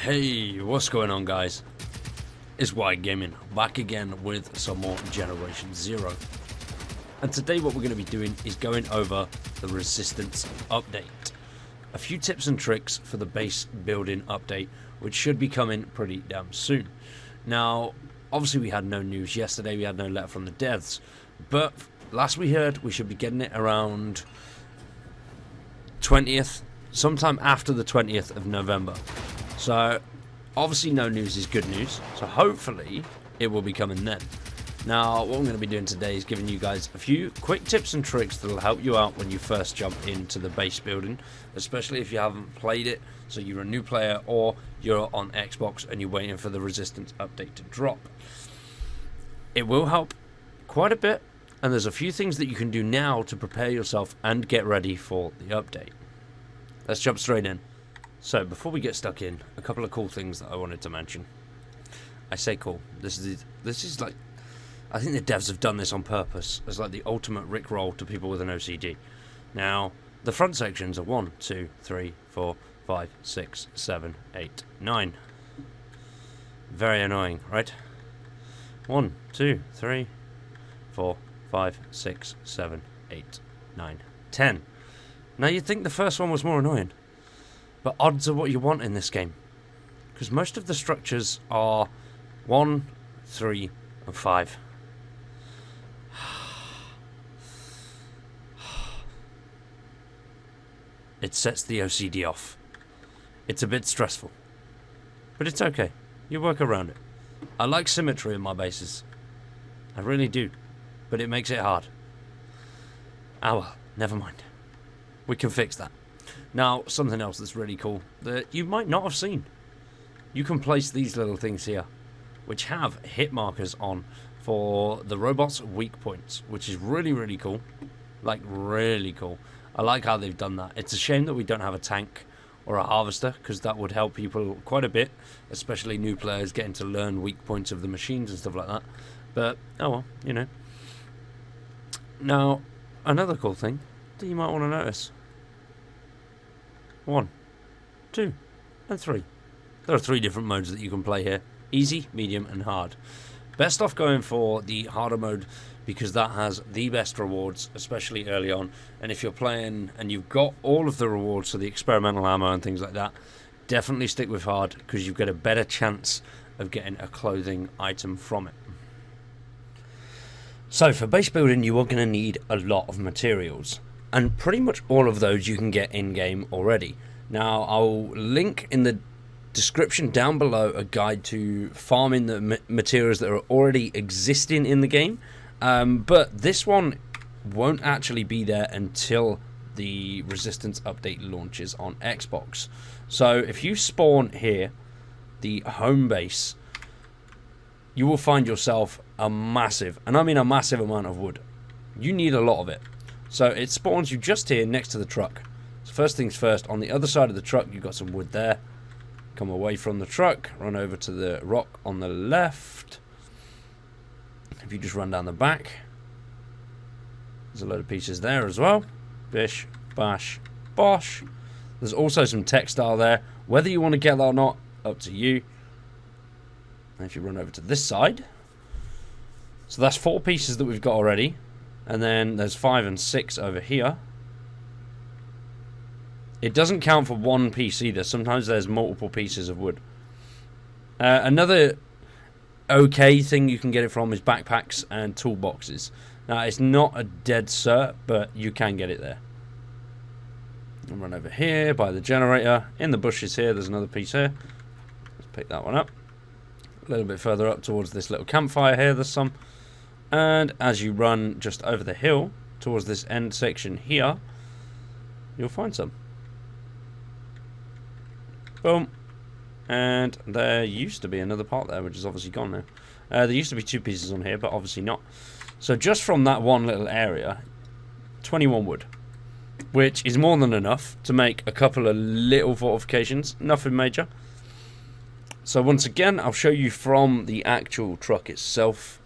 Hey, what's going on, guys? It's White Gaming, back again with some more Generation Zero. And today what we're going to be doing is going over the Resistance update. A few tips and tricks for the base building update, which should be coming pretty damn soon. Now, obviously we had no news yesterday, we had no letter from the devs, but last we heard we should be getting it around 20th, sometime after the 20th of November. So, obviously no news is good news, so hopefully it will be coming then. Now, what I'm going to be doing today is giving you guys a few quick tips and tricks that will help you out when you first jump into the base building, especially if you haven't played it, so you're a new player or you're on Xbox and you're waiting for the Resistance update to drop. It will help quite a bit, and there's a few things that you can do now to prepare yourself and get ready for the update. Let's jump straight in. So, before we get stuck in, a couple of cool things that I wanted to mention. I say cool. This is like, I think the devs have done this on purpose as like the ultimate rickroll to people with an OCD. Now, the front sections are 1, 2, 3, 4, 5, 6, 7, 8, 9. Very annoying, right? 1, 2, 3, 4, 5, 6, 7, 8, 9, 10. Now, you'd think the first one was more annoying. But odds are what you want in this game. Because most of the structures are 1, 3, and 5. It sets the OCD off. It's a bit stressful. But it's okay. You work around it. I like symmetry in my bases. I really do. But it makes it hard. Ah well, never mind. We can fix that. Now, something else that's really cool that you might not have seen. You can place these little things here, which have hit markers on for the robot's weak points, which is really, really cool. Like, really cool. I like how they've done that. It's a shame that we don't have a tank or a harvester, because that would help people quite a bit, especially new players getting to learn weak points of the machines and stuff like that. But, oh well, you know. Now, another cool thing that you might want to notice. 1, 2, and 3. There are 3 different modes that you can play here. Easy, medium, and hard. Best off going for the harder mode because that has the best rewards, especially early on. And if you're playing and you've got all of the rewards, so the experimental ammo and things like that, definitely stick with hard because you've got a better chance of getting a clothing item from it. So for base building, you are going to need a lot of materials. And pretty much all of those you can get in-game already. Now, I'll link in the description down below a guide to farming the materials that are already existing in the game. But this one won't actually be there until the Resistance update launches on Xbox. So if you spawn here, the home base, you will find yourself a massive, and I mean a massive amount of wood. You need a lot of it. So it spawns you just here next to the truck. So first things first, on the other side of the truck you've got some wood there. Come away from the truck, run over to the rock on the left. If you just run down the back, there's a load of pieces there as well. Bish, bash, bosh. There's also some textile there. Whether you want to get that or not, up to you. And if you run over to this side, so that's 4 pieces that we've got already. And then there's 5 and 6 over here. It doesn't count for 1 piece either. Sometimes there's multiple pieces of wood. Another okay thing you can get it from is backpacks and toolboxes. Now, it's not a dead cert, but you can get it there. I'll run over here by the generator. In the bushes here, there's another piece here. Let's pick that one up. A little bit further up towards this little campfire here, there's some. And as you run just over the hill towards this end section here, you'll find some. Boom. And there used to be another part there, which is obviously gone now. There used to be 2 pieces on here, but obviously not. So just from that one little area, 21 wood, which is more than enough to make a couple of little fortifications. Nothing major. So once again, I'll show you from the actual truck itself.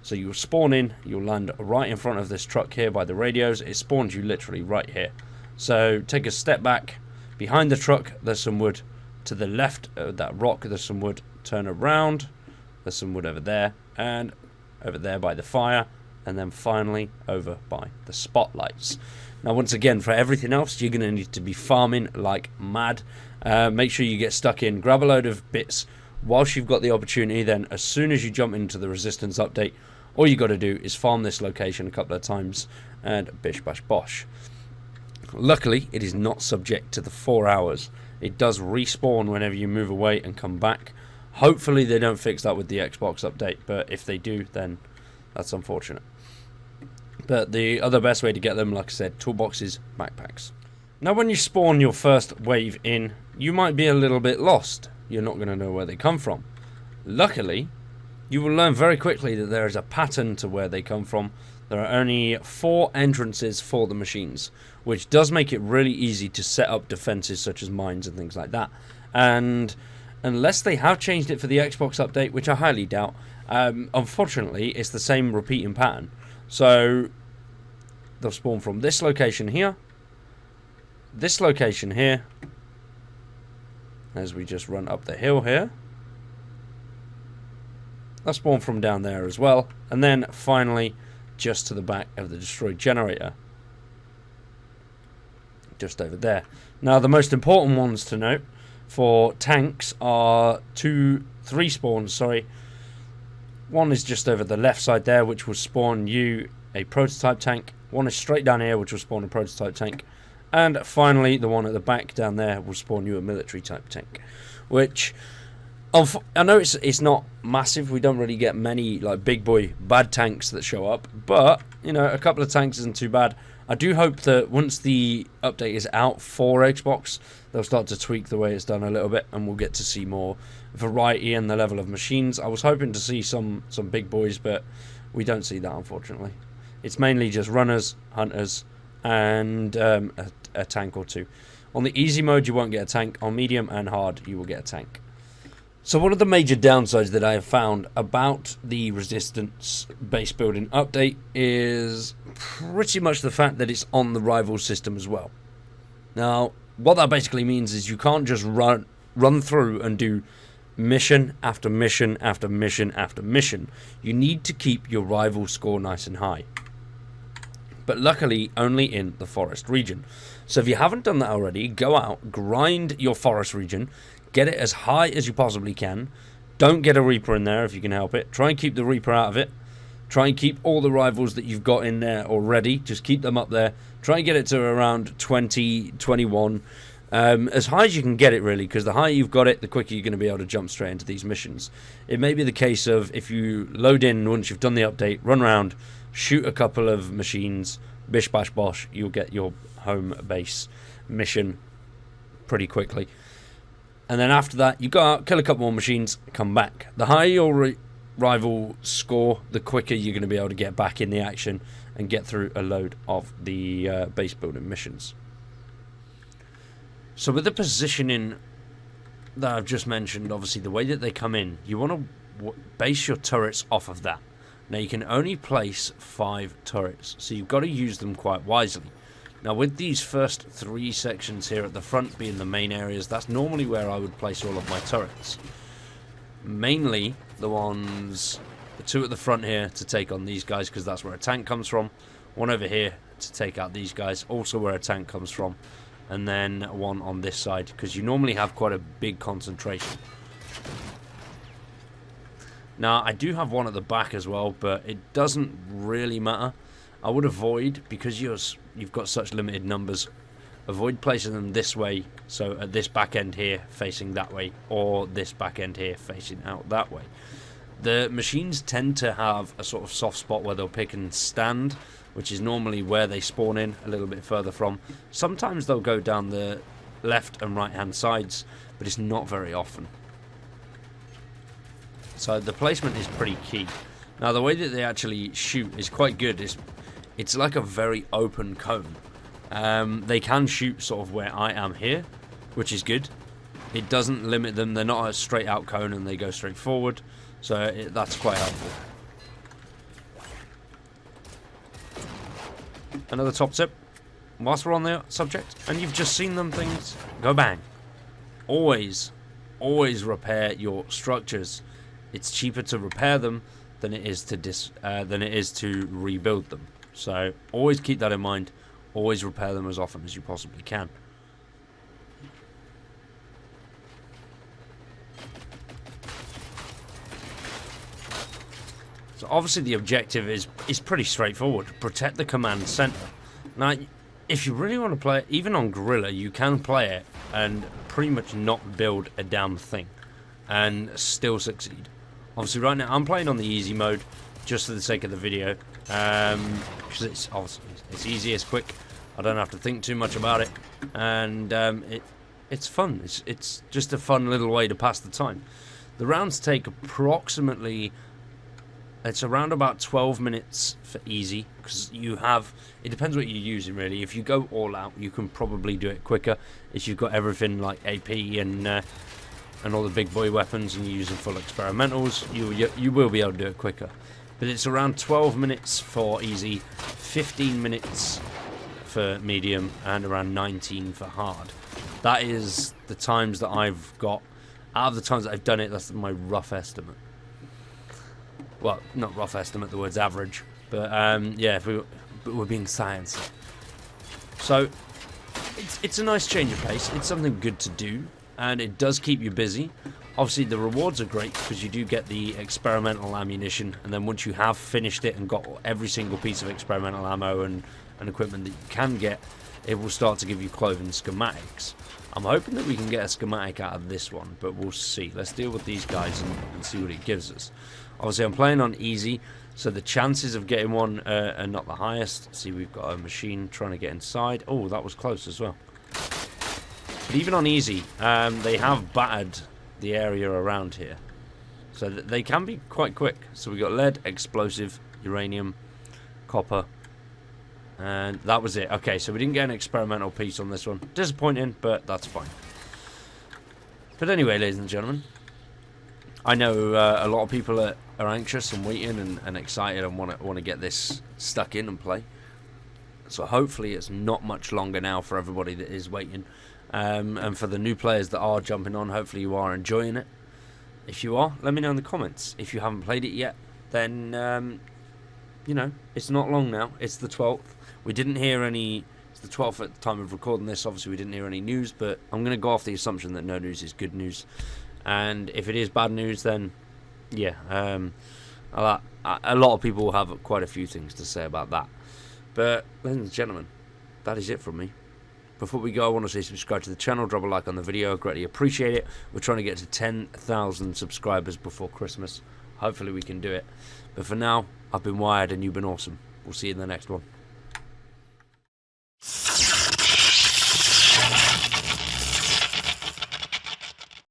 So you'll spawn in, you'll land right in front of this truck here by the radios. It spawns you literally right here. So take a step back. Behind the truck, there's some wood. to the left of that rock, there's some wood. Turn around, there's some wood over there, and over there by the fire, and then finally over by the spotlights. Now, once again, for everything else, you're going to need to be farming like mad. Make sure you get stuck in, grab a load of bits whilst you've got the opportunity. Then as soon as you jump into the resistance update, all you got to do is farm this location a couple of times, and bish bash bosh. Luckily, it is not subject to the 4 hours. It does respawn whenever you move away and come back. Hopefully they don't fix that with the Xbox update, but if they do, then that's unfortunate. But the other best way to get them, like I said, toolboxes, backpacks. Now, when you spawn your first wave in, you might be a little bit lost. You're not going to know where they come from. Luckily, you will learn very quickly that there is a pattern to where they come from. There are only 4 entrances for the machines, which does make it really easy to set up defenses such as mines and things like that. And unless they have changed it for the Xbox update, which I highly doubt, unfortunately, it's the same repeating pattern. So they'll spawn from this location here, this location here, as we just run up the hill here. They'll spawn from down there as well, and then finally just to the back of the destroyed generator, just over there. Now, the most important ones to note for tanks are 3 spawns, sorry. One is just over the left side there, which will spawn you a prototype tank. One is straight down here, which will spawn a prototype tank. And finally, the one at the back down there will spawn you a military type tank. Which, I know it's not massive. We don't really get many like big boy bad tanks that show up. But, you know, a couple of tanks isn't too bad. I do hope that once the update is out for Xbox, they'll start to tweak the way it's done a little bit, and we'll get to see more variety in the level of machines. I was hoping to see some big boys, but we don't see that, unfortunately. It's mainly just runners, hunters, and a tank or 2. On the easy mode, you won't get a tank. On medium and hard, you will get a tank. So one of the major downsides that I have found about the Resistance base building update is pretty much the fact that it's on the rival system as well. Now, what that basically means is you can't just run through and do mission after mission after mission after mission. You need to keep your rival score nice and high. But luckily, only in the forest region. So if you haven't done that already, go out, grind your forest region, get it as high as you possibly can. Don't get a Reaper in there if you can help it. Try and keep the Reaper out of it. Try and keep all the rivals that you've got in there already. Just keep them up there. Try and get it to around 20, 21. As high as you can get it, really, because the higher you've got it, the quicker you're going to be able to jump straight into these missions. It may be the case of if you load in once you've done the update, run around, shoot a couple of machines, bish bash bosh, you'll get your home base mission pretty quickly. And then after that, you go out, kill a couple more machines, come back. The higher your rival score, the quicker you're going to be able to get back in the action and get through a load of the base building missions. So with the positioning that I've just mentioned, obviously the way that they come in, you want to base your turrets off of that. Now you can only place 5 turrets, so you've got to use them quite wisely. Now with these first 3 sections here at the front being the main areas, that's normally where I would place all of my turrets. Mainly the 2 at the front here to take on these guys, because that's where a tank comes from. One over here to take out these guys, also where a tank comes from. And then one on this side, because you normally have quite a big concentration. Now, I do have one at the back as well, but it doesn't really matter. I would avoid, because you've got such limited numbers, avoid placing them this way, so at this back end here facing that way, or this back end here facing out that way. The machines tend to have a sort of soft spot where they'll pick and stand, which is normally where they spawn in, a little bit further from. Sometimes they'll go down the left and right hand sides, but it's not very often. So the placement is pretty key. Now the way that they actually shoot is quite good. It's like a very open cone. They can shoot sort of where I am here, which is good. It doesn't limit them. They're not a straight out cone and they go straight forward. So that's quite helpful. Another top tip, whilst we're on the subject, and you've just seen them things, go bang. Always always repair your structures. It's cheaper to repair them than it is to rebuild them. So always keep that in mind. Always repair them as often as you possibly can. So obviously the objective is pretty straightforward. Protect the command center. Now, if you really want to play it, even on Guerrilla, you can play it and pretty much not build a damn thing and still succeed. Obviously right now I'm playing on the easy mode just for the sake of the video, because it's easy, it's quick, I don't have to think too much about it, and it's fun. It's just a fun little way to pass the time. The rounds take approximately, it's around about 12 minutes for easy, because it depends what you're using really. If you go all out, you can probably do it quicker. If you've got everything like AP and all the big boy weapons and you're using full experimentals, you will be able to do it quicker. But it's around 12 minutes for easy, 15 minutes for medium, and around 19 for hard. That is the times that I've got. Out of the times that I've done it, that's my rough estimate. Well, not rough estimate, the word's average. But yeah, we're being science. So it's a nice change of pace. It's something good to do, and it does keep you busy. Obviously the rewards are great because you do get the experimental ammunition, and then once you have finished it and got every single piece of experimental ammo and equipment that you can get, it will start to give you clothing schematics. I'm hoping that we can get a schematic out of this one, but we'll see. Let's deal with these guys and see what it gives us. Obviously I'm playing on easy, so the chances of getting one are not the highest. See, we've got a machine trying to get inside. Oh, that was close as well. But even on easy, they have battered the area around here, so that they can be quite quick. So we got lead, explosive, uranium, copper, and that was it. Okay, so we didn't get an experimental piece on this one. Disappointing, but that's fine. But anyway, ladies and gentlemen, I know a lot of people are anxious and waiting and excited and want to get this stuck in and play. So hopefully it's not much longer now for everybody that is waiting. And for the new players that are jumping on, hopefully you are enjoying it. If you are, let me know in the comments. If you haven't played it yet, then, you know, it's not long now. It's the 12th. We didn't hear any... It's the 12th at the time of recording this. Obviously, we didn't hear any news, but I'm going to go off the assumption that no news is good news. And if it is bad news, then, yeah, a lot of people will have quite a few things to say about that. But, ladies and gentlemen, that is it from me. Before we go, I want to say subscribe to the channel, drop a like on the video, I greatly appreciate it. We're trying to get to 10,000 subscribers before Christmas. Hopefully we can do it. But for now, I've been Wired and you've been awesome. We'll see you in the next one.